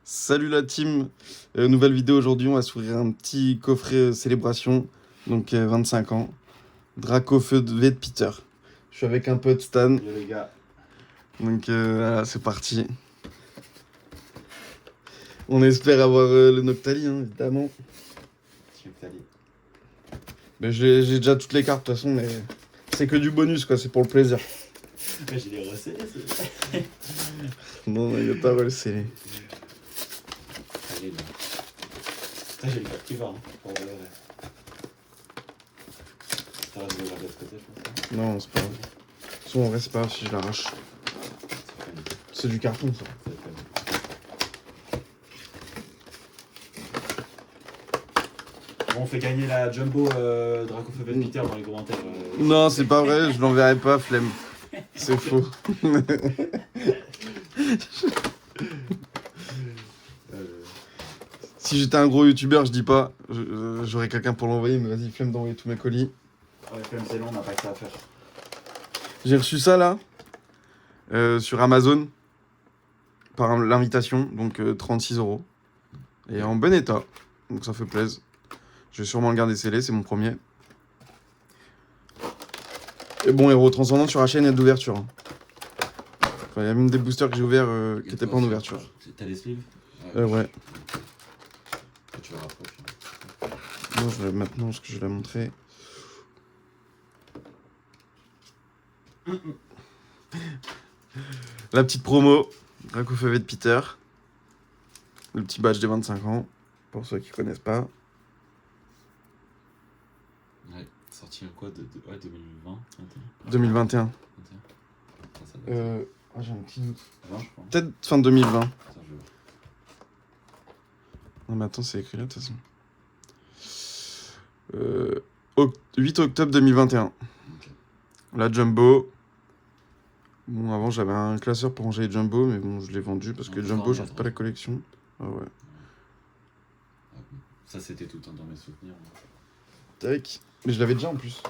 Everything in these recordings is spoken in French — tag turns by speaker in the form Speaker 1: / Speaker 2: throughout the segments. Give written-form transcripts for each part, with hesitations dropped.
Speaker 1: Salut la team, nouvelle vidéo aujourd'hui, on va s'ouvrir un petit coffret célébration, donc 25 ans, Draco Feu de V de Peter. Je suis avec un pote Stan,
Speaker 2: Yo les gars.
Speaker 1: donc voilà, c'est parti. On espère avoir le Noctali, hein, évidemment. Mais j'ai déjà toutes les cartes de toute façon, mais c'est que du bonus quoi, c'est pour le plaisir.
Speaker 2: J'ai les recellés, c'est.
Speaker 1: Non, il n'y a pas recellé.
Speaker 2: Allez, là. Ça, j'ai le cœur qui va, hein, pour vrai. Ça va, je vais regarder de ce côté, je pense.
Speaker 1: Non, c'est pas grave. De toute façon, en vrai, c'est pas grave si je l'arrache. C'est du carton ça.
Speaker 2: Bon, on fait gagner la Jumbo Draco Feu Peter dans les commentaires.
Speaker 1: Non, c'est pas vrai, je l'enverrai pas, flemme. C'est faux. Si j'étais un gros youtubeur, je dis pas, j'aurais quelqu'un pour l'envoyer, mais vas-y, flemme d'envoyer tous mes colis.
Speaker 2: Ouais, flemme, c'est long, on n'a pas que ça à faire.
Speaker 1: J'ai reçu ça là, sur Amazon, par l'invitation, donc 36 €. Et en bon état, donc ça fait plaisir. Je vais sûrement le garder scellé, c'est mon premier. Et bon, Héros Transcendant sur la chaîne est d'ouverture. Hein. Enfin, il y a même des boosters que j'ai ouverts qui n'étaient pas en ouverture.
Speaker 2: T'as les sleeves?
Speaker 1: Ouais.
Speaker 2: Tu vas rapprocher.
Speaker 1: Non, je vais maintenant, parce que je vais la montrer. La petite promo, Draco Feu de Peter. Le petit badge des 25 ans, pour ceux qui connaissent pas.
Speaker 2: Ouais, sorti quoi de 2020
Speaker 1: 2021.
Speaker 2: 21.
Speaker 1: J'ai un petit doute.
Speaker 2: 20, je crois.
Speaker 1: Peut-être fin 2020.
Speaker 2: Attends, je vais
Speaker 1: Non mais attends, c'est écrit là de toute façon. 8 octobre 2021.
Speaker 2: Ok.
Speaker 1: La Jumbo. Bon, avant j'avais un classeur pour ranger les Jumbo, mais bon, je l'ai vendu parce que Jumbo, j'en fais pas la collection. Ah ouais.
Speaker 2: Ça, c'était tout dans mes souvenirs.
Speaker 1: Tac. Mais je l'avais déjà en plus.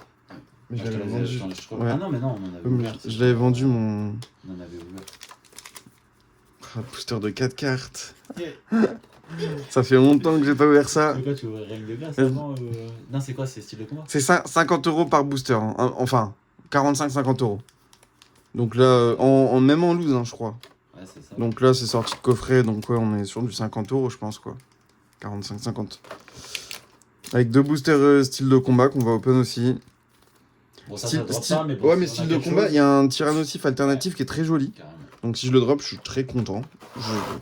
Speaker 1: Mais je l'avais vendu.
Speaker 2: Ouais. Ah non, mais non, on en avait ouvert.
Speaker 1: Je l'avais vendu mon.
Speaker 2: On en avait ouvert.
Speaker 1: Ah, booster de 4 cartes. Ça fait longtemps que j'ai pas ouvert ça.
Speaker 2: C'est quoi, tu ouvrais Règne de glace avant Non, c'est quoi, c'est style de combat?
Speaker 1: C'est 50 € par booster. Hein. Enfin, 45-50 €. Donc là, même en loose, hein, je crois.
Speaker 2: Ouais, c'est ça.
Speaker 1: Donc là, c'est sorti de coffret. Donc ouais, on est sur du 50 €, je pense, quoi. 45-50. Avec 2 boosters style de combat qu'on va open aussi.
Speaker 2: Bon, ça drop pas, mais bon,
Speaker 1: ouais, mais style de combat, il y a un Tyrannosif alternatif qui est très joli.
Speaker 2: Carrément.
Speaker 1: Donc si je le drop, je suis très content.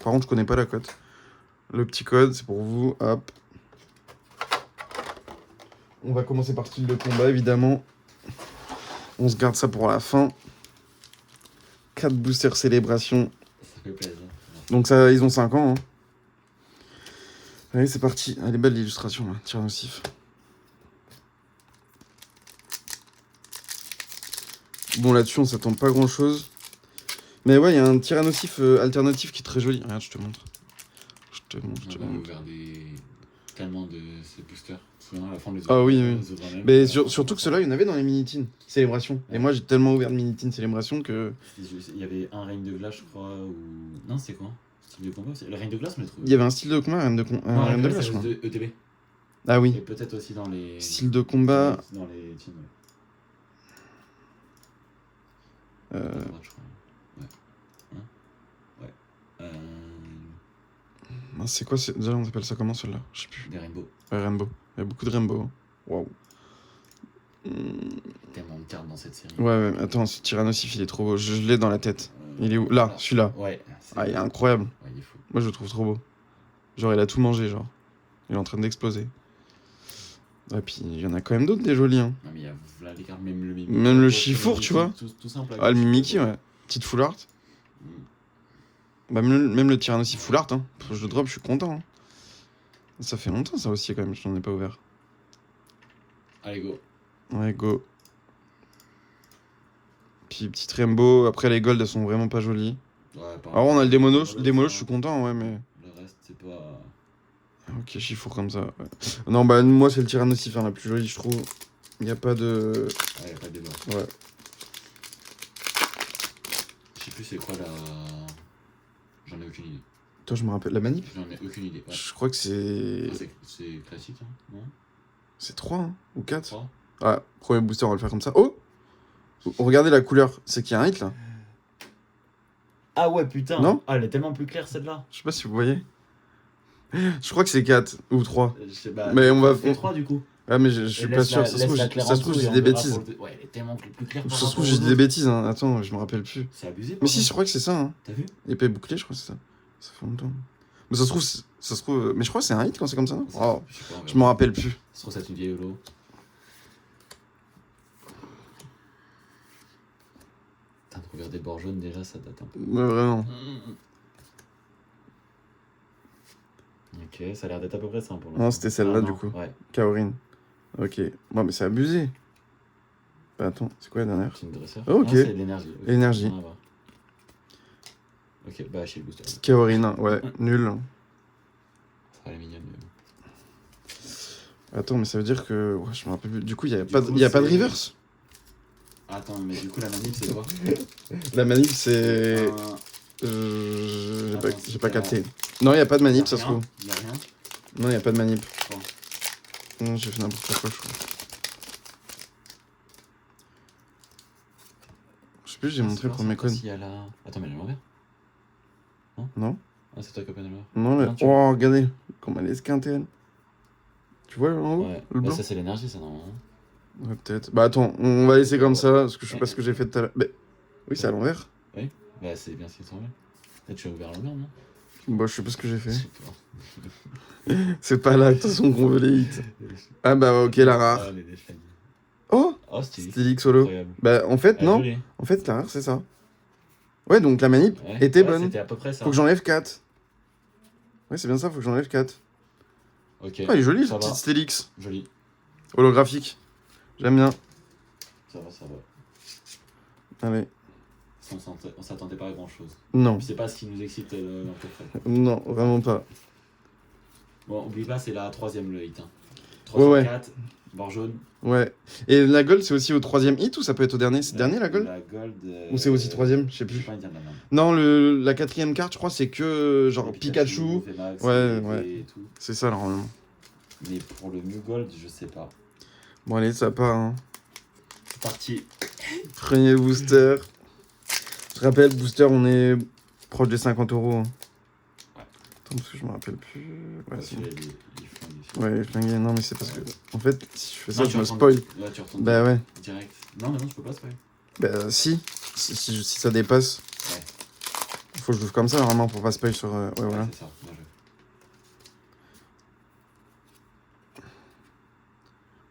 Speaker 1: Par contre, je connais pas la cote. Le petit code, c'est pour vous. Hop. On va commencer par style de combat, évidemment. On se garde ça pour la fin. 4 boosters célébration.
Speaker 2: Ça fait plaisir.
Speaker 1: Donc ça, ils ont 5 ans. Hein. Allez, c'est parti. Elle est belle l'illustration, là. Tyrannosif. Bon, là-dessus, on s'attend pas grand-chose. Mais ouais, il y a un Tyrannosif alternatif qui est très joli. Regarde, je te montre.
Speaker 2: On a ouvert tellement de ces boosters. À la fin, les
Speaker 1: ah oui. Mais surtout que ceux-là, il y en avait dans les mini-teens célébration. Ouais. Et moi, j'ai tellement ouvert de mini-teens célébration que.
Speaker 2: Il y avait un règne de glace, je crois, ou. Non, c'est quoi? Style de combat aussi. Le règne de glace, on l'a trouvé.
Speaker 1: Il y avait un style de combat, un règne de glace, je crois.
Speaker 2: ETB.
Speaker 1: Ah oui.
Speaker 2: Et peut-être aussi dans les.
Speaker 1: Style de combat.
Speaker 2: Dans les teams,
Speaker 1: ouais.
Speaker 2: Ouais. Hein? Ouais.
Speaker 1: C'est quoi déjà, on appelle ça comment celle-là? Je sais plus.
Speaker 2: Des rainbows.
Speaker 1: Ouais, rainbow. Il y a beaucoup de rainbow. Waouh.
Speaker 2: Tellement de cartes dans cette série.
Speaker 1: Ouais, attends, ce Tyrannosif, il est trop beau. Je l'ai dans la tête. Il est où? Là, celui-là.
Speaker 2: Ouais.
Speaker 1: Ah, il est incroyable.
Speaker 2: Ouais, il est fou.
Speaker 1: Moi, je le trouve trop beau. Genre, il a tout mangé, genre. Il est en train d'exploser. Et puis, il y en a quand même d'autres, des jolis, hein.
Speaker 2: Non, mais il y a là les cartes, même le Mimikyu.
Speaker 1: Même le Chifour, tu vois.
Speaker 2: Tout simple.
Speaker 1: Ah, le Mimikyu, ouais. Petite full art. Bah, même le Tyrannosif full art, hein. Je le drop, je suis content. Hein. Ça fait longtemps, ça aussi, quand même, je n'en ai pas ouvert.
Speaker 2: Allez, go.
Speaker 1: Ouais, go. Puis, petite rainbow. Après, les golds, elles sont vraiment pas jolies.
Speaker 2: Ouais,
Speaker 1: alors, on a le démolo, je suis content, ouais, mais.
Speaker 2: Le reste, c'est pas.
Speaker 1: Ok, Chifour comme ça. Ouais. Non, bah, moi, c'est le Tyrannosif, hein, la plus jolie, je trouve. Il n'y a pas de.
Speaker 2: Ouais, y a pas de débat.
Speaker 1: Ouais.
Speaker 2: Je sais plus c'est quoi la. J'en ai aucune idée.
Speaker 1: Toi, je me rappelle. La manip
Speaker 2: J'en ai aucune idée. Ouais.
Speaker 1: Je crois que c'est.
Speaker 2: C'est classique, hein, non?
Speaker 1: C'est 3 hein, ou 4.
Speaker 2: 3.
Speaker 1: Ah, premier booster, on va le faire comme ça. Oh, regardez la couleur. C'est qu'il y a un hit là.
Speaker 2: Ah ouais, putain.
Speaker 1: Non.
Speaker 2: Ah, elle est tellement plus claire celle-là.
Speaker 1: Je sais pas si vous voyez. Je crois que c'est 4 ou 3.
Speaker 2: Je sais pas.
Speaker 1: Mais on va.
Speaker 2: fait 3 du coup.
Speaker 1: Ah, mais je suis pas sûr. Ça se trouve, je dis des bêtises.
Speaker 2: Ouais, elle est tellement plus claire.
Speaker 1: Ça se trouve, je dis des bêtises. Hein. Attends, je me rappelle plus.
Speaker 2: C'est abusé.
Speaker 1: Mais si, je crois que c'est ça. Hein.
Speaker 2: T'as vu?
Speaker 1: Épée bouclée, je crois que c'est ça. Ça fait longtemps. Mais ça se trouve. Mais je crois que c'est un hit quand c'est comme ça. Non oh, je m'en rappelle plus.
Speaker 2: Ça se trouve, c'est une vieille holo. Putain, de regarder bord jaune déjà, ça date un peu.
Speaker 1: Ouais, vraiment.
Speaker 2: Ok, ça a l'air d'être à peu près ça pour
Speaker 1: l'instant. Non, c'était celle-là, du coup.
Speaker 2: Ouais.
Speaker 1: Kaorin. Ok. Bon, mais c'est abusé. Bah, attends, c'est quoi la dernière?
Speaker 2: C'est une dresseur.
Speaker 1: Oh, ok.
Speaker 2: Non, c'est de l'énergie. Okay.
Speaker 1: L'énergie.
Speaker 2: Ok, bah, chez le booster.
Speaker 1: Kaorin, ouais, nul.
Speaker 2: Elle est mignonne.
Speaker 1: Attends, mais ça veut dire que. Ouais, je me rappelle plus. Du coup, il n'y a, pas de reverse?
Speaker 2: Attends, mais du coup, la manip, c'est quoi?
Speaker 1: La manip, c'est. J'ai pas capté. Non, il n'y a pas de manip, ça se trouve.
Speaker 2: Y'a rien?
Speaker 1: Non, il n'y a pas de manip.
Speaker 2: Bon.
Speaker 1: Non, j'ai fait n'importe quoi, je crois. Je sais plus, j'ai montré pour mes connes.
Speaker 2: Si elle a... Attends, mais elle est à l'envers?
Speaker 1: Non?
Speaker 2: Ah, c'est toi qui as pas l'envers?
Speaker 1: Non, mais. Oh, regardez, comment elle est esquintée, elle. Tu vois en haut?
Speaker 2: Ouais,
Speaker 1: le blanc?
Speaker 2: ça, c'est l'énergie, ça, normalement.
Speaker 1: Ouais, peut-être. Bah, attends, on va laisser comme ça, parce que je sais pas ce que j'ai fait tout à l'heure. Mais. Oui, c'est à l'envers.
Speaker 2: Oui, bah, c'est bien ce qui est tombé. Peut-être que tu as ouvert l'envers, non?
Speaker 1: Bah, je sais pas ce que j'ai fait.
Speaker 2: Je sais pas.
Speaker 1: C'est pas là, de toute façon, qu'on veut les hits. Ah, bah, ok, la rare.
Speaker 2: Ah, les déchets.
Speaker 1: Oh!
Speaker 2: Oh, stylé.
Speaker 1: Stylix solo.
Speaker 2: Incroyable.
Speaker 1: Bah, en fait, non.
Speaker 2: Joli.
Speaker 1: En fait, la rare, c'est ça. Ouais, donc la manip
Speaker 2: Ouais.
Speaker 1: était
Speaker 2: Ouais,
Speaker 1: bonne.
Speaker 2: C'était à peu près ça.
Speaker 1: Faut que j'enlève 4. Ouais, c'est bien ça, faut que j'enlève 4.
Speaker 2: Ok.
Speaker 1: Ah, il est joli,
Speaker 2: Ça
Speaker 1: ce
Speaker 2: va.
Speaker 1: petit Stélix.
Speaker 2: Joli.
Speaker 1: Holographique. J'aime bien.
Speaker 2: Ça va, ça va.
Speaker 1: Allez.
Speaker 2: On s'attendait pas à grand chose.
Speaker 1: Non.
Speaker 2: C'est pas ce qui nous excite à peu près.
Speaker 1: Non, vraiment pas.
Speaker 2: Bon, oublie pas, c'est la 3ème le hit. Hein.
Speaker 1: Ouais,
Speaker 2: 304, bord jaune.
Speaker 1: Ouais. Et la gold, c'est aussi au 3ème hit ou ça peut être au dernier? C'est le dernier, la gold?
Speaker 2: La gold.
Speaker 1: Ou c'est aussi 3ème? Je sais
Speaker 2: Je vais
Speaker 1: plus.
Speaker 2: pas dire de la merde.
Speaker 1: Non, la 4ème carte, je crois, c'est que genre Pikachu.
Speaker 2: Phénax,
Speaker 1: Ouais.
Speaker 2: et tout.
Speaker 1: C'est ça, normalement.
Speaker 2: Mais pour le New Gold, je sais pas.
Speaker 1: Bon, allez, ça part. Hein.
Speaker 2: C'est parti.
Speaker 1: Premier booster. Je rappelle, booster, on est proche des 50 euros. Hein.
Speaker 2: Ouais.
Speaker 1: Attends, parce que je me rappelle plus. Ouais,
Speaker 2: Parce
Speaker 1: c'est
Speaker 2: que
Speaker 1: bon.
Speaker 2: les flingues.
Speaker 1: Ouais, flingué. Non, mais c'est parce que. En fait, si je fais ça,
Speaker 2: Non,
Speaker 1: je
Speaker 2: tu
Speaker 1: me
Speaker 2: retournes-
Speaker 1: spoil.
Speaker 2: Ouais, tu retournes
Speaker 1: Bah ouais.
Speaker 2: direct. Non, mais non, je peux pas spoil.
Speaker 1: Bah si. Si ça dépasse.
Speaker 2: Ouais.
Speaker 1: Faut que je l'ouvre comme ça, normalement, pour pas spoil sur. Ouais, voilà.
Speaker 2: C'est ça. Bien joué.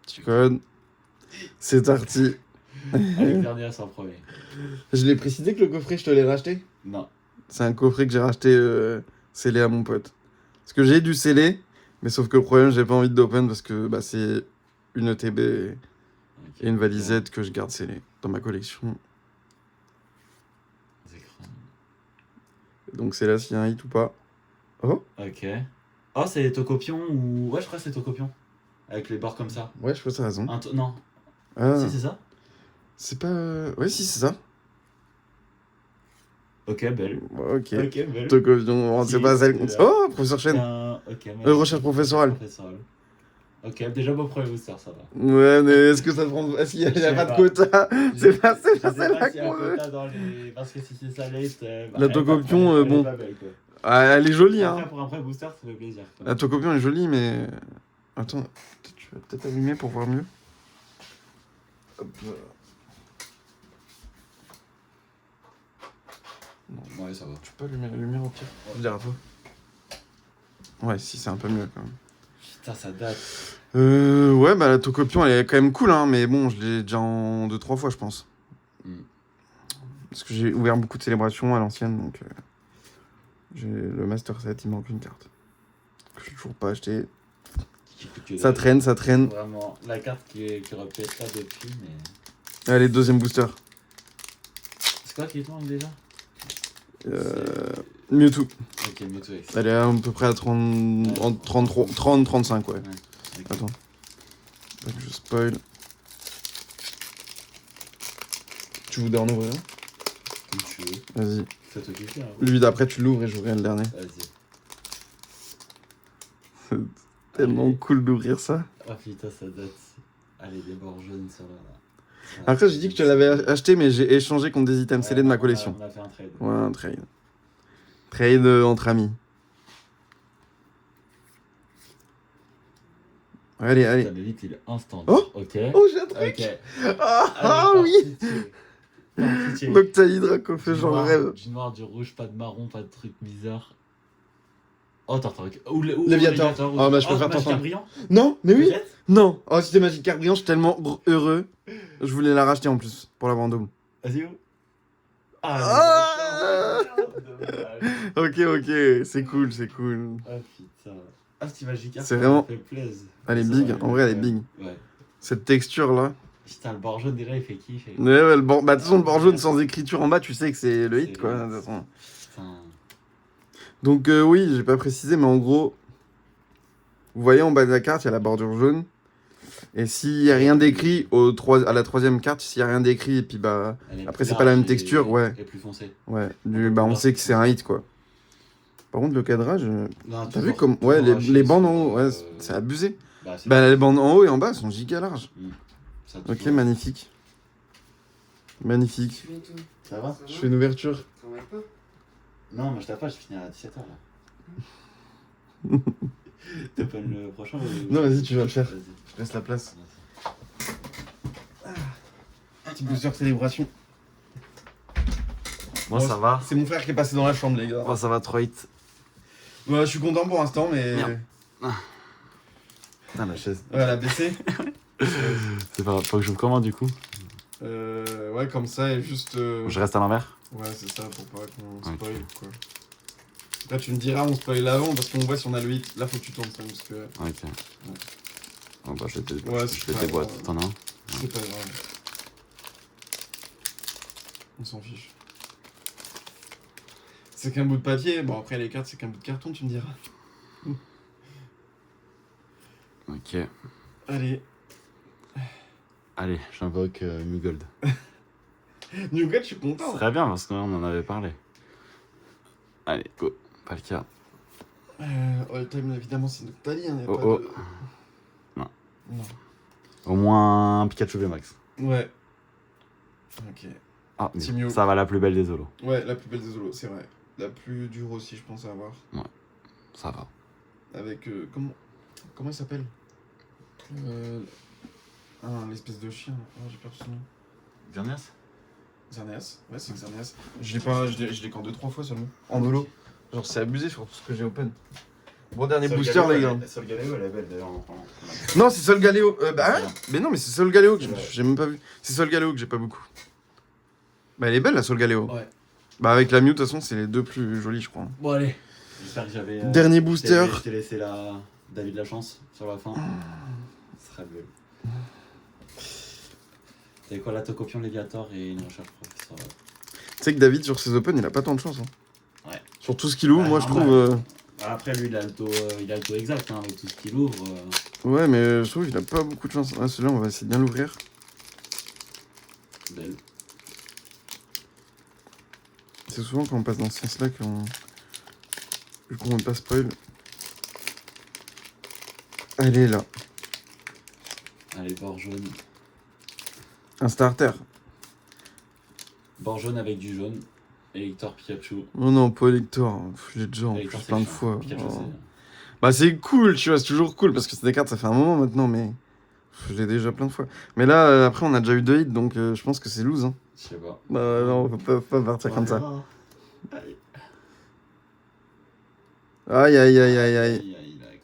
Speaker 1: Petit code. C'est parti.
Speaker 2: Allez, le dernier, c'est en premier.
Speaker 1: Je l'ai précisé que le coffret, je te l'ai racheté.
Speaker 2: Non.
Speaker 1: C'est un coffret que j'ai racheté scellé à mon pote. Parce que j'ai dû sceller, mais sauf que le problème, j'ai pas envie d'open parce que bah, c'est une ETB et
Speaker 2: Ok.
Speaker 1: une valisette que je garde scellée dans ma collection.
Speaker 2: Les écrans.
Speaker 1: Donc c'est là s'il y a un hit ou pas. Oh.
Speaker 2: Ok. Oh, c'est Tocopion ou. Ouais, je crois que c'est Tocopion. Avec les bords comme ça.
Speaker 1: Ouais, je crois que t'as raison.
Speaker 2: Non.
Speaker 1: Ah,
Speaker 2: Si, c'est ça?
Speaker 1: c'est pas... Ouais, si, c'est ça.
Speaker 2: Ok, belle.
Speaker 1: Ok.
Speaker 2: Ok, belle.
Speaker 1: Tocovion, c'est
Speaker 2: Si,
Speaker 1: pas celle...
Speaker 2: c'est là.
Speaker 1: Oh, professeur Chen.
Speaker 2: Ok,
Speaker 1: Recherche professorale.
Speaker 2: Ok, déjà beau premier booster, ça va.
Speaker 1: Ouais, mais est-ce que ça prend... Est-ce qu'il y a,
Speaker 2: Je sais
Speaker 1: pas de
Speaker 2: pas.
Speaker 1: quota? C'est pas
Speaker 2: Je sais
Speaker 1: celle
Speaker 2: pas s'il y a un
Speaker 1: qu'on veut.
Speaker 2: quota dans les. Parce que si c'est ça late.
Speaker 1: La Tocopion, bon. Ah, elle est jolie, hein.
Speaker 2: Après, pour un vrai booster, ça fait plaisir. Quoi.
Speaker 1: La Tocopion est jolie, mais... Attends, tu vas peut-être allumer pour voir mieux. Hop.
Speaker 2: Ouais, ça va.
Speaker 1: Tu peux allumer la lumière au pire? Je dirais pas. Ouais, si, c'est un peu mieux quand même.
Speaker 2: Putain, ça date.
Speaker 1: Ouais, bah la Tocopion, elle est quand même cool, hein, mais bon, je l'ai déjà en 2-3 fois, je pense. Parce que j'ai ouvert beaucoup de célébrations à l'ancienne, donc... j'ai le Master Set, il manque une carte. Que j'ai toujours pas acheté. Ça traîne, ça traîne.
Speaker 2: Vraiment, la carte qui aurait pu être là depuis, mais...
Speaker 1: Allez, deuxième booster.
Speaker 2: C'est quoi qui te manque déjà?
Speaker 1: Mewtwo.
Speaker 2: Ok, Mewtwo X.
Speaker 1: Elle est à peu près à 30... en 33... 30-35, ouais.
Speaker 2: Ok.
Speaker 1: Attends. Pas que je spoil. Tu voudrais en ouvrir un?
Speaker 2: Comme tu veux.
Speaker 1: Vas-y.
Speaker 2: Fais-toi kiffer, hein.
Speaker 1: Lui d'après, tu l'ouvres et j'ouvrirai le dernier.
Speaker 2: Vas-y.
Speaker 1: Tellement cool d'ouvrir ça.
Speaker 2: Ah putain, ça date. Allez, des bords jaunes sur la...
Speaker 1: Après, j'ai dit que je te l'avais acheté, mais j'ai échangé contre des items scellés de ma collection.
Speaker 2: On a fait un trade.
Speaker 1: Ouais, un trade. Trade entre amis. Allez, allez.
Speaker 2: Putain, l'élite, il est instant.
Speaker 1: Oh
Speaker 2: ok.
Speaker 1: Oh, j'ai un truc.
Speaker 2: Ok.
Speaker 1: Ah
Speaker 2: Allez,
Speaker 1: oui.
Speaker 2: parti,
Speaker 1: Donc t'as Hydra qu'on fait
Speaker 2: du
Speaker 1: genre
Speaker 2: noir,
Speaker 1: rêve.
Speaker 2: du noir, du rouge, pas de marron, pas de truc bizarre. Oh, t'as ou
Speaker 1: Léviator. Ah bah je peux faire
Speaker 2: Magic
Speaker 1: Tintin.
Speaker 2: brillant.
Speaker 1: Non, mais oui.
Speaker 2: Peut-être.
Speaker 1: Non. Oh, si c'était Magic Card Brillant, je suis tellement heureux. Je voulais la racheter en plus pour l'avoir en double.
Speaker 2: Vas-y, où
Speaker 1: Ah
Speaker 2: dommage.
Speaker 1: Ok, ok, c'est cool, c'est cool.
Speaker 2: Ah putain. Ah, c'est Magic Card,
Speaker 1: C'est
Speaker 2: ça
Speaker 1: vraiment-
Speaker 2: me fait plaisir.
Speaker 1: Elle est
Speaker 2: Ça,
Speaker 1: big,
Speaker 2: ça,
Speaker 1: en vrai elle est big.
Speaker 2: Ouais.
Speaker 1: Cette texture là.
Speaker 2: Putain, le bord jaune déjà il fait kiffer.
Speaker 1: Ouais, ouais, le bord... Bah de toute façon le bord jaune sans écriture en bas, tu sais que c'est le hit
Speaker 2: C'est
Speaker 1: quoi.
Speaker 2: le
Speaker 1: De toute
Speaker 2: hit.
Speaker 1: façon.
Speaker 2: Putain.
Speaker 1: Donc oui, j'ai pas précisé, mais en gros, vous voyez en bas de la carte, il y a la bordure jaune. Et s'il y a rien d'écrit à la troisième carte, s'il y a rien d'écrit, et puis bah
Speaker 2: Elle est
Speaker 1: après
Speaker 2: plus
Speaker 1: c'est pas la même
Speaker 2: large
Speaker 1: texture,
Speaker 2: et-
Speaker 1: ouais,
Speaker 2: Et plus foncée.
Speaker 1: ouais, bah on sait que c'est un hit quoi. Par contre le cadrage,
Speaker 2: Non,
Speaker 1: t'as vu
Speaker 2: toujours-
Speaker 1: comme ouais
Speaker 2: toujours
Speaker 1: les
Speaker 2: haché
Speaker 1: bandes en
Speaker 2: sur,
Speaker 1: haut, ouais, c'est abusé.
Speaker 2: c'est-
Speaker 1: Bah les bandes en haut et en bas sont giga larges.
Speaker 2: ça
Speaker 1: Ok,
Speaker 2: toujours-
Speaker 1: magnifique, magnifique.
Speaker 2: Ça va
Speaker 1: Je fais une ouverture.
Speaker 2: Non, mais je t'appelle, je finis à 17h là. T'open le prochain ou...
Speaker 1: Non, vas-y, tu vas le faire.
Speaker 2: Vas-y.
Speaker 1: Je laisse la place. Petit booster célébration.
Speaker 3: Moi, ça va.
Speaker 1: C'est mon frère qui est passé dans la chambre, les gars.
Speaker 3: Moi, ça va 3 hits.
Speaker 1: Ouais, je suis content pour l'instant, mais.
Speaker 3: Merde. Putain, la chaise.
Speaker 1: Ouais, elle a baissé.
Speaker 3: C'est pas grave. Faut que j'ouvre comment du coup
Speaker 1: Ouais, comme ça, et juste.
Speaker 3: Je reste à l'envers.
Speaker 1: Ouais, c'est ça, pour pas qu'on
Speaker 3: Ok.
Speaker 1: spoil, quoi. Là, tu me diras, on spoil avant, parce qu'on voit si on a le hit. Là, faut que tu tournes ça, parce que.
Speaker 3: Ok. Bon, bah, je vais
Speaker 1: Ouais,
Speaker 3: je
Speaker 1: c'est
Speaker 3: fais
Speaker 1: pas
Speaker 3: tes
Speaker 1: grave.
Speaker 3: boîtes. T'en as un
Speaker 1: C'est pas grave. On s'en fiche. C'est qu'un bout de papier. Bon, après, les cartes, c'est qu'un bout de carton, tu me diras.
Speaker 3: Ok.
Speaker 1: Allez.
Speaker 3: Allez, j'invoque Mugold.
Speaker 1: Newgate, je suis content.
Speaker 3: Très bien, parce qu'on en avait parlé. Allez, go. Pas le cas.
Speaker 1: All time, évidemment, c'est notre tali. Hein, y a
Speaker 3: Oh,
Speaker 1: pas
Speaker 3: oh.
Speaker 1: de...
Speaker 3: Non.
Speaker 1: Non.
Speaker 3: Au moins un Pikachu VMAX.
Speaker 1: Ouais. Ok.
Speaker 3: Ah, mais
Speaker 1: C'est mieux.
Speaker 3: ça va la plus belle des Zolos.
Speaker 1: Ouais, la plus belle des Zolos, c'est vrai. La plus dure aussi, je pense à avoir.
Speaker 3: Ça va.
Speaker 1: Avec. Comment il s'appelle l'espèce de chien. Oh, j'ai perdu son nom.
Speaker 3: Xerneas
Speaker 1: Xerneas. Ouais, c'est Xerneas. Je l'ai qu'en 2-3 fois seulement. En holo. Genre, c'est abusé sur tout ce que j'ai open. Bon, dernier booster, les gars.
Speaker 2: Sol Galéo, elle est belle d'ailleurs.
Speaker 1: Non, c'est Sol Galéo. Bah ouais.
Speaker 2: bien.
Speaker 1: Mais non, mais c'est Sol Galéo que
Speaker 2: Ouais.
Speaker 1: j'ai même pas vu. C'est Sol Galéo que j'ai pas beaucoup. Bah, elle est belle, la Sol Galéo.
Speaker 2: Ouais.
Speaker 1: Bah, avec la Mew, de toute façon, c'est les deux plus jolis, je crois.
Speaker 2: Bon, allez. J'espère que j'avais.
Speaker 1: Dernier booster.
Speaker 2: Je t'ai laissé la David la chance sur la fin. Ce serait belle. T'avais quoi, la Tocopion, Léviator et une recherche professeur.
Speaker 1: Tu sais que David, sur ses open, il a pas tant de chance. Hein.
Speaker 2: Ouais.
Speaker 1: Sur tout ce qu'il ouvre,
Speaker 2: Ouais,
Speaker 1: moi, je
Speaker 2: normal.
Speaker 1: trouve.
Speaker 2: Après, lui, il a le taux exact hein, avec tout ce qu'il ouvre.
Speaker 1: Ouais, mais je trouve qu'il a pas beaucoup de chance. Ah, celui-là, on va essayer de bien l'ouvrir.
Speaker 2: Belle.
Speaker 1: C'est souvent quand on passe dans ce sens-là qu'on. Du coup, on ne pas spoil. Elle est là.
Speaker 2: Allez, bord jaune.
Speaker 1: Un starter.
Speaker 2: Bord jaune avec du jaune. Elector Pikachu.
Speaker 1: Oh non, pas Elector. J'ai déjà en plus
Speaker 2: Elector, c'est
Speaker 1: plein de
Speaker 2: chiant.
Speaker 1: fois.
Speaker 2: Pikachu,
Speaker 1: Oh.
Speaker 2: c'est.
Speaker 1: Bah, c'est cool, tu vois, c'est toujours cool parce que c'est des cartes, ça fait un moment maintenant, mais. Je l'ai déjà plein de fois. Mais là, après, on a déjà eu 2 hits, donc je pense que c'est loose. Hein.
Speaker 2: Je sais pas.
Speaker 1: Bah, non, on peut pas partir comme ça.
Speaker 2: Allez.
Speaker 1: Aïe, aïe, aïe, aïe, aïe.
Speaker 2: Aïe, la clé,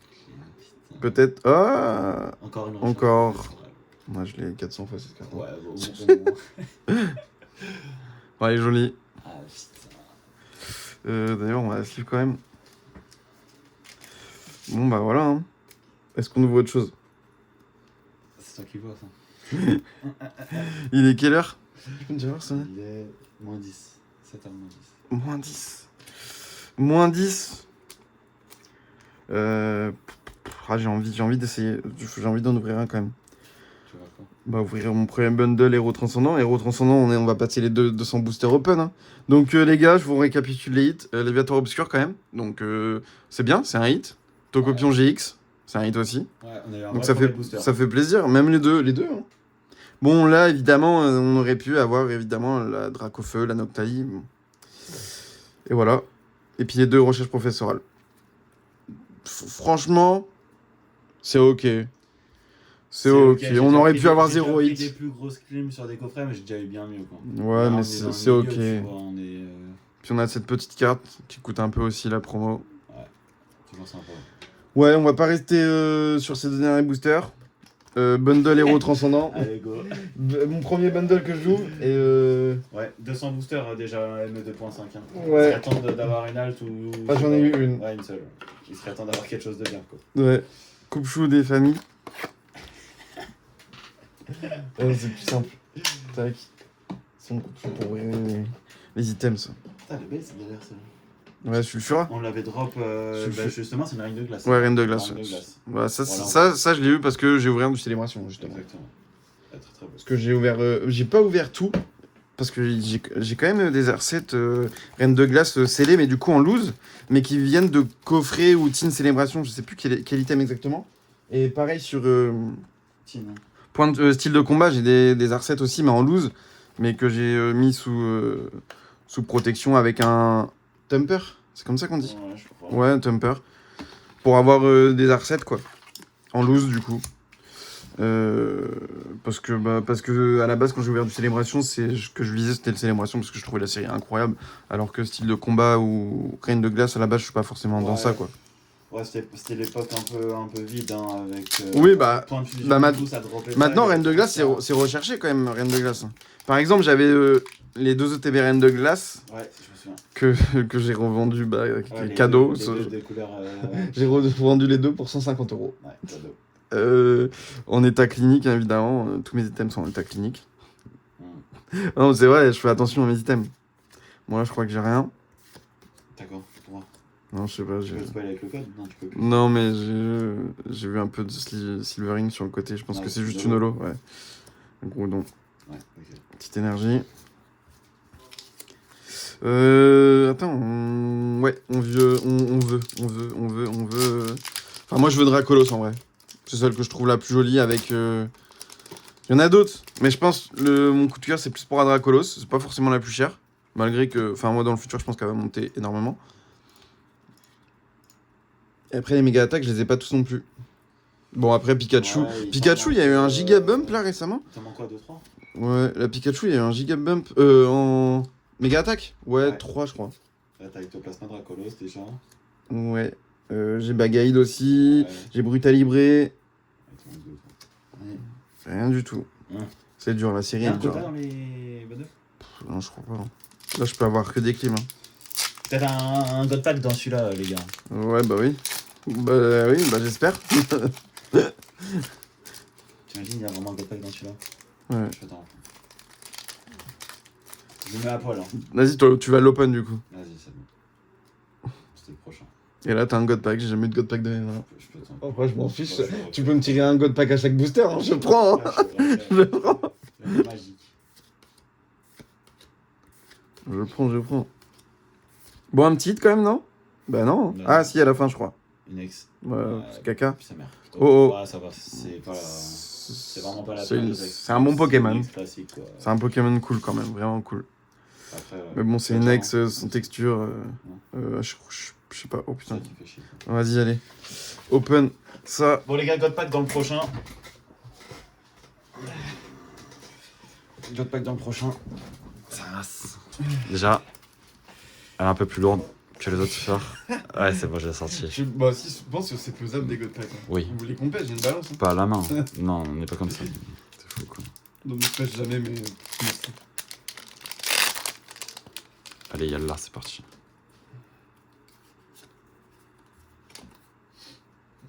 Speaker 2: putain.
Speaker 1: Peut-être. Ah
Speaker 2: Encore une recherche
Speaker 1: Encore.
Speaker 2: professorale.
Speaker 1: Moi, je l'ai 400 fois cette carte.
Speaker 2: Ouais, bon.
Speaker 1: Ouais, elle est jolie.
Speaker 2: Ah, putain.
Speaker 1: D'ailleurs, on va la suivre quand même. Bon, bah voilà. Hein. Est-ce qu'on ouvre autre chose?
Speaker 2: C'est toi qui vois ça.
Speaker 1: Il est quelle heure? Tu peux me dire ça?
Speaker 2: Il est moins 10. 7h moins 10.
Speaker 1: Moins 10. Moins 10. J'ai envie d'essayer. J'ai envie d'en ouvrir un quand même.
Speaker 2: Tu vois quoi?
Speaker 1: Bah, ouvrir mon premier bundle Héros Transcendant. Héros Transcendant, on va passer les 200 boosters open. Hein. Donc, les gars, je vous récapitule les hits. Léviator Obscur quand même. Donc, c'est bien, c'est un hit. Tokopion GX, c'est un hit aussi.
Speaker 2: Ouais, on a eu un
Speaker 1: Donc
Speaker 2: vrai premier booster.
Speaker 1: ça fait plaisir, même les deux. Hein. Bon, là, évidemment, on aurait pu avoir évidemment la Dracofeu, la Noctali. Bon. Et voilà. Et puis les 2 recherches professorales. Franchement, c'est ok. C'est ok.
Speaker 2: J'ai
Speaker 1: On
Speaker 2: déjà
Speaker 1: aurait
Speaker 2: pris
Speaker 1: pu avoir
Speaker 2: j'ai déjà
Speaker 1: 0
Speaker 2: pris
Speaker 1: hit.
Speaker 2: des plus grosses clims sur des coffrets, mais j'ai déjà eu bien mieux, quoi.
Speaker 1: Ouais,
Speaker 2: Là, on
Speaker 1: mais
Speaker 2: est dans le
Speaker 1: c'est
Speaker 2: milieu,
Speaker 1: ok.
Speaker 2: tu vois, on est...
Speaker 1: Puis on a cette petite carte qui coûte un peu aussi la promo.
Speaker 2: toujours sympa.
Speaker 1: Ouais, on va pas rester sur ces 2 derniers boosters. Bundle héros transcendant.
Speaker 2: Allez, go.
Speaker 1: Mon premier bundle que je joue. Et
Speaker 2: Ouais, 200 boosters déjà, ME 2.5. Hein.
Speaker 1: Ouais.
Speaker 2: Il serait temps d'avoir une halte ou...
Speaker 1: Ah, j'en ai eu une.
Speaker 2: Ouais, une seule. Il serait temps d'avoir quelque chose de bien, quoi.
Speaker 1: ouais. Coupe-chou des familles. C'est plus simple. Tac. C'est mon coupe-chou pour ouvrir les items. Ça.
Speaker 2: Putain, elle est belle, cette galère, celle-là.
Speaker 1: Ouais, sulfura.
Speaker 2: On l'avait drop, justement, c'est une reine de glace.
Speaker 1: Ouais, reine de glace.
Speaker 2: Reine de glace.
Speaker 1: Ouais, ça,
Speaker 2: Voilà,
Speaker 1: ça, je l'ai eu parce que j'ai ouvert une célébration, justement.
Speaker 2: Exactement. Elle est très très belle.
Speaker 1: Parce que j'ai ouvert. J'ai pas ouvert tout. Parce que j'ai quand même des recettes reine de glace scellées, mais du coup en loose. Mais qui viennent de coffrets ou Teen Célébration. Je sais plus quel item exactement. Et pareil sur.
Speaker 2: Tine.
Speaker 1: Point de style de combat, j'ai des recettes aussi, mais en loose. Mais que j'ai mis sous protection avec un. Tumper, c'est comme ça qu'on dit?
Speaker 2: Ouais, je crois.
Speaker 1: Ouais, un tumper. Pour avoir des recettes, quoi. En loose, du coup. Parce que à la base, quand j'ai ouvert du Célébration, c'est ce que je visais, c'était le Célébration, parce que je trouvais la série incroyable. Alors que style de combat ou Reine de Glace, à la base, je suis pas forcément dans ça, quoi.
Speaker 2: Ouais, c'était l'époque un peu vide, hein, avec...
Speaker 1: Oui, bah,
Speaker 2: point de fusion,
Speaker 1: bah,
Speaker 2: tout, ça dropait
Speaker 1: maintenant,
Speaker 2: pas,
Speaker 1: Reine de Glace, c'est recherché quand même, Reine de Glace. Par exemple, j'avais les 2 ETB Reine de Glace.
Speaker 2: Ouais, je me souviens.
Speaker 1: Que j'ai revendu
Speaker 2: Ouais, les
Speaker 1: cadeau.
Speaker 2: deux, les deux des couleurs...
Speaker 1: J'ai revendu les 2 pour 150 €.
Speaker 2: Ouais, cadeau.
Speaker 1: En état clinique, évidemment. Tous mes items sont en état clinique.
Speaker 2: Mm.
Speaker 1: Non, c'est vrai, je fais attention à mes items. Bon, là, je crois que j'ai rien.
Speaker 2: D'accord, pour moi.
Speaker 1: Non, je sais pas.
Speaker 2: Tu peux spoiler avec le code? Non, tu peux plus.
Speaker 1: Non, mais j'ai vu un peu de silvering sur le côté. Je pense
Speaker 2: Ouais,
Speaker 1: que c'est
Speaker 2: c'est
Speaker 1: juste
Speaker 2: de
Speaker 1: une
Speaker 2: l'eau.
Speaker 1: holo. Ouais. Gros don.
Speaker 2: Ouais, ok.
Speaker 1: Petite énergie. Attends, ouais, on veut. Enfin, moi je veux Dracolos en vrai. C'est celle que je trouve la plus jolie avec. Il y en a d'autres, mais je pense mon coup de cœur c'est plus pour la Dracolos. C'est pas forcément la plus chère, malgré que. Enfin, moi dans le futur je pense qu'elle va monter énormément. Et après les méga attaques, je les ai pas tous non plus. Bon, après Pikachu.
Speaker 2: Ouais,
Speaker 1: Pikachu, il y a eu un giga bump là récemment.
Speaker 2: T'en manques quoi, 2-3?
Speaker 1: Ouais, la Pikachu, il y a eu un giga bump en. Méga attaque? Ouais, 3 je crois.
Speaker 2: Là, t'as Ectoplasma Dracolos déjà.
Speaker 1: Ouais. J'ai Bagaïd aussi.
Speaker 2: Ouais.
Speaker 1: J'ai Brutalibré.
Speaker 2: Avec ton deux, toi. Ouais.
Speaker 1: Rien du tout.
Speaker 2: Ouais.
Speaker 1: C'est dur, la série
Speaker 2: Il y a
Speaker 1: est
Speaker 2: un
Speaker 1: dure.
Speaker 2: quota dans les bonheurs?
Speaker 1: Non, je crois pas. Hein. Là, je peux avoir que des clims. Hein.
Speaker 2: Peut-être un God Pack dans celui-là, les gars.
Speaker 1: Ouais, bah oui. Bah oui, bah j'espère.
Speaker 2: T'imagines, il y a vraiment un God Pack dans celui-là?
Speaker 1: Ouais.
Speaker 2: Je t'attends. Je me mets à poil. Hein.
Speaker 1: Vas-y, toi, tu vas l'open du coup.
Speaker 2: Vas-y, c'est bon. C'était le prochain.
Speaker 1: Et là, t'as un God Pack. J'ai jamais eu de God Pack de mes mains.
Speaker 2: Je peux t'en...
Speaker 1: Après, je m'en fiche.
Speaker 2: Ouais,
Speaker 1: Tu peux me tirer un God Pack à chaque booster. Hein. Je prends. Hein. Je prends.
Speaker 2: C'est magique.
Speaker 1: Je prends. Bon, un petit hit quand même, non? Bah non.
Speaker 2: Non.
Speaker 1: Ah, si, à la fin, je crois.
Speaker 2: Une ex.
Speaker 1: Ouais, c'est caca.
Speaker 2: Puis sa mère.
Speaker 1: Oh, oh.
Speaker 2: Ouais, ça va. C'est pas la... C'est vraiment pas la
Speaker 1: C'est
Speaker 2: peine
Speaker 1: une-
Speaker 2: de sexe.
Speaker 1: c'est un bon Pokémon.
Speaker 2: une ex classique, quoi.
Speaker 1: C'est un Pokémon cool quand même, vraiment cool.
Speaker 2: Après,
Speaker 1: Mais bon, c'est une ex, son texture. Je sais pas. Oh
Speaker 2: C'est ça
Speaker 1: putain.
Speaker 2: qui fait chier, quoi.
Speaker 1: Vas-y, allez. Open ça.
Speaker 2: Bon, les gars, God Pack dans le prochain. God Pack dans le prochain.
Speaker 3: Ça rase. Déjà, elle est un peu plus lourde que les autres fleurs. Ouais, c'est bon, je l'ai sorti.
Speaker 1: Bah, si, je pense que c'est faisable des God Pack.
Speaker 3: Oui.
Speaker 1: Vous voulez qu'on pèse? J'ai une balance. Hein.
Speaker 3: Pas à la main. Non, on n'est pas comme ça. C'est fou, quoi.
Speaker 1: Donc, je pèse jamais, mais.
Speaker 3: Allez, yallah, c'est parti.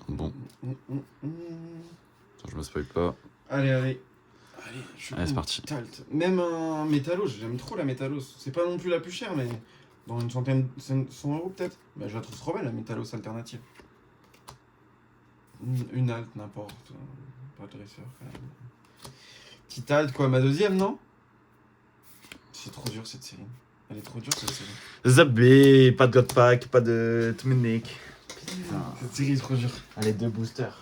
Speaker 3: Bon, attends, je me spoil pas.
Speaker 1: Allez, allez. Allez, je suis
Speaker 3: Allez, c'est parti.
Speaker 1: Talt. Même un Métalos, j'aime trop la Métalos. C'est pas non plus la plus chère, mais dans une centaine, 100 € peut-être. Bah, je la trouve trop belle, la Métalos alternative. Une alt, n'importe. Pas de dresseur, quand même. Petite alt, quoi, ma deuxième, non? C'est trop dur cette série. Elle est trop dure cette série.
Speaker 2: Zabé, pas de God Pack, pas de Tminic.
Speaker 1: Cette série est trop dure.
Speaker 2: Allez, 2 boosters.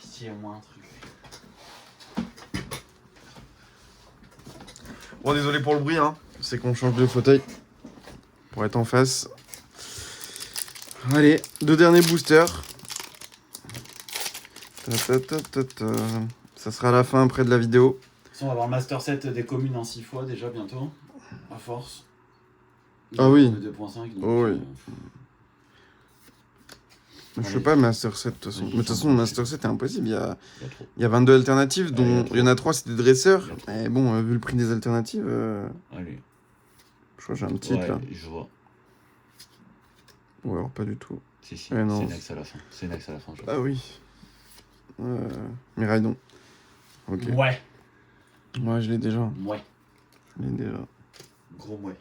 Speaker 2: Ici, au moins un truc.
Speaker 1: Bon, désolé pour le bruit, hein. C'est qu'on change de fauteuil pour être en face. Allez, 2 derniers boosters. Ça sera à la fin après de la vidéo.
Speaker 2: De toute façon, on va avoir le master set des communes en 6 fois déjà bientôt. À force.
Speaker 1: Ah oui.
Speaker 2: 2.5.
Speaker 1: Oh oui. Je fais pas le Master 7 de toute façon. Mais de toute façon, le Master 7 est impossible.
Speaker 2: Il y a trop.
Speaker 1: Il y a 22 alternatives, dont
Speaker 2: il y a trop.
Speaker 1: il y en a 3 c'est des dresseurs.
Speaker 2: Il y a trop.
Speaker 1: Mais bon, vu le prix des alternatives,
Speaker 2: Allez.
Speaker 1: je crois que j'ai un petit
Speaker 2: Ouais,
Speaker 1: là.
Speaker 2: je vois.
Speaker 1: Ou alors pas du tout.
Speaker 2: Si, si.
Speaker 1: Ouais, non.
Speaker 2: C'est Nex à la fin. C'est Nex à la fin, je vois.
Speaker 1: Ah oui. Miraidon. Ok.
Speaker 2: Ouais.
Speaker 1: Ouais, je l'ai déjà.
Speaker 2: Ouais.
Speaker 1: Je l'ai déjà.
Speaker 2: Gros mouais.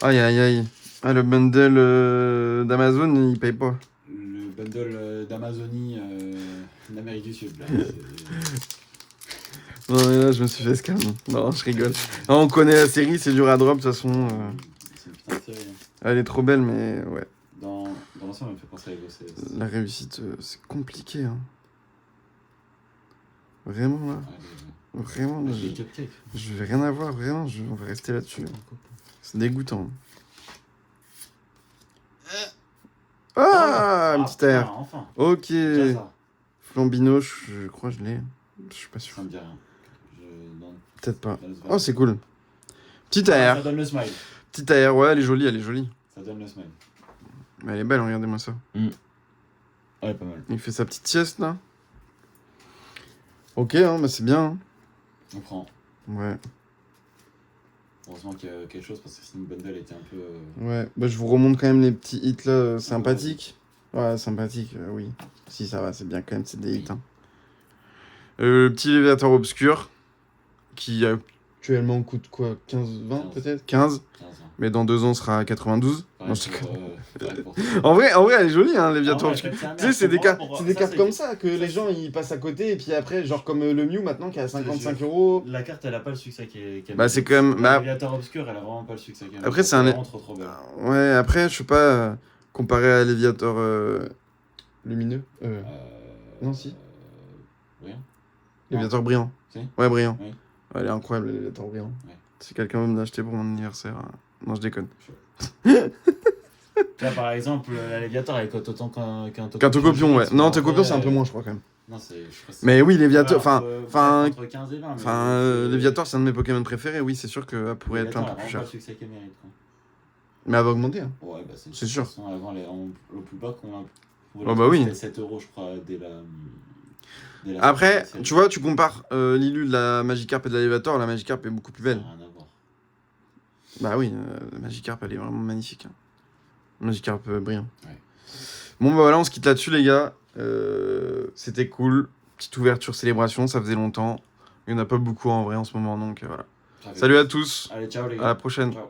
Speaker 1: Aïe aïe aïe. Ah, le bundle d'Amazon, il paye pas.
Speaker 2: Le bundle d'Amazonie d'Amérique du Sud. Là.
Speaker 1: Non, mais là, je me suis fait scam. Non, je rigole. Non, on connaît la série, c'est dur à drop de toute façon.
Speaker 2: C'est une putain de série.
Speaker 1: Elle est trop belle, mais ouais.
Speaker 2: Dans l'ensemble, elle me fait penser à Ego CS.
Speaker 1: La réussite, c'est compliqué. Hein. Vraiment là. Vraiment là.
Speaker 2: Les cupcakes.
Speaker 1: Je vais rien avoir, vraiment. On va rester là-dessus. C'est dégoûtant. Ah, un petit air.
Speaker 2: Enfin.
Speaker 1: Ok.
Speaker 2: Déjà ça.
Speaker 1: Flambino, je crois que je l'ai. Je suis pas sûr.
Speaker 2: Ça me dit rien. Non,
Speaker 1: Peut-être pas.
Speaker 2: ça se voit.
Speaker 1: Oh, c'est cool. Petit
Speaker 2: Ça
Speaker 1: AR.
Speaker 2: donne le smile.
Speaker 1: Petit AR, ouais, elle est jolie, elle est jolie.
Speaker 2: Ça donne le smile.
Speaker 1: Mais elle est belle, regardez-moi ça.
Speaker 2: Ouais, pas mal.
Speaker 1: Il fait sa petite sieste là. Ok, hein, bah c'est bien. Hein.
Speaker 2: On prend.
Speaker 1: Ouais.
Speaker 2: Heureusement qu'il y a quelque chose parce que sinon le bundle était un peu.
Speaker 1: Ouais, bah je vous remonte quand même les petits hits là, sympathiques. Ouais, sympathique, oui. Si, ça va, c'est bien quand même, c'est des hits. Hein. Petit Léviator Obscur, qui actuellement coûte quoi, 15, 20
Speaker 2: 15.
Speaker 1: peut-être 15,
Speaker 2: 15 ans.
Speaker 1: mais dans 2 ans sera à 92.
Speaker 2: Ouais,
Speaker 1: Non, je
Speaker 2: pour,
Speaker 1: déconne.
Speaker 2: ouais, pour-
Speaker 1: En vrai, elle est jolie, hein, Léviator
Speaker 2: Ah ouais,
Speaker 1: Obscur.
Speaker 2: c'est
Speaker 1: Tu sais, c'est des cartes,
Speaker 2: pour-
Speaker 1: c'est des
Speaker 2: ça,
Speaker 1: cartes
Speaker 2: c'est-
Speaker 1: comme ça que les
Speaker 2: ça,
Speaker 1: gens ils passent à côté, et puis après, genre comme le Mew maintenant qui est à 55
Speaker 2: Je-
Speaker 1: €.
Speaker 2: La carte, elle a pas le succès qu'elle
Speaker 1: Bah, c'est quand même-
Speaker 2: La
Speaker 1: bah-
Speaker 2: Léviator Obscur, elle a vraiment pas le succès qu'elle
Speaker 1: Après, c'est un-
Speaker 2: vraiment trop belle.
Speaker 1: Ouais, après, je sais pas, comparé à Léviator lumineux. Non, si.
Speaker 2: Rien.
Speaker 1: Léviator brillant.
Speaker 2: Si.
Speaker 1: Ouais, brillant.
Speaker 2: Oui.
Speaker 1: Ouais, elle est incroyable, le Léviator brillant.
Speaker 2: Ouais.
Speaker 1: Si quelqu'un veut me l'acheter pour mon anniversaire. Non, je déconne.
Speaker 2: Là, par exemple, la Léviator, elle coûte autant qu'un
Speaker 1: Qu'un Tocopion, ouais. Non, Tocopion, c'est un
Speaker 2: peu
Speaker 1: peu moins, je crois, quand même.
Speaker 2: Non, c'est. Je crois que c'est-
Speaker 1: Mais oui, Léviator,
Speaker 2: Voilà,
Speaker 1: enfin,
Speaker 2: entre 15 et 20. mais c'est-
Speaker 1: Léviator, c'est un de mes Pokémon préférés. Oui, c'est sûr qu'elle pourrait être
Speaker 2: Léviator,
Speaker 1: un
Speaker 2: elle a
Speaker 1: peu plus
Speaker 2: vraiment pas
Speaker 1: cher.
Speaker 2: le succès qu'elle mérite, quoi.
Speaker 1: Mais elle va augmenter. Hein.
Speaker 2: Ouais, bah c'est
Speaker 1: C'est sûr.
Speaker 2: de toute façon, avant, au plus bas qu'on a.
Speaker 1: Oh, bah oui.
Speaker 2: C'était 7 €, je crois, dès la.
Speaker 1: Après,
Speaker 2: sortie de la
Speaker 1: tu vois, tu compares l'Ilu de la Magikarp et de la Léviator, la Magikarp est beaucoup plus
Speaker 2: série.
Speaker 1: belle.
Speaker 2: Ça n'a rien à voir.
Speaker 1: Bah oui, la Magikarp, elle est vraiment magnifique. Hein. Magikarp brillant.
Speaker 2: Ouais.
Speaker 1: Bon, bah voilà, on se quitte là-dessus, les gars. C'était cool. Petite ouverture célébration, ça faisait longtemps. Il n'y en a pas beaucoup en vrai en ce moment, donc voilà.
Speaker 2: Ça fait-
Speaker 1: Salut à tous,
Speaker 2: Allez, ciao les
Speaker 1: à
Speaker 2: gars.
Speaker 1: la prochaine.
Speaker 2: Ciao.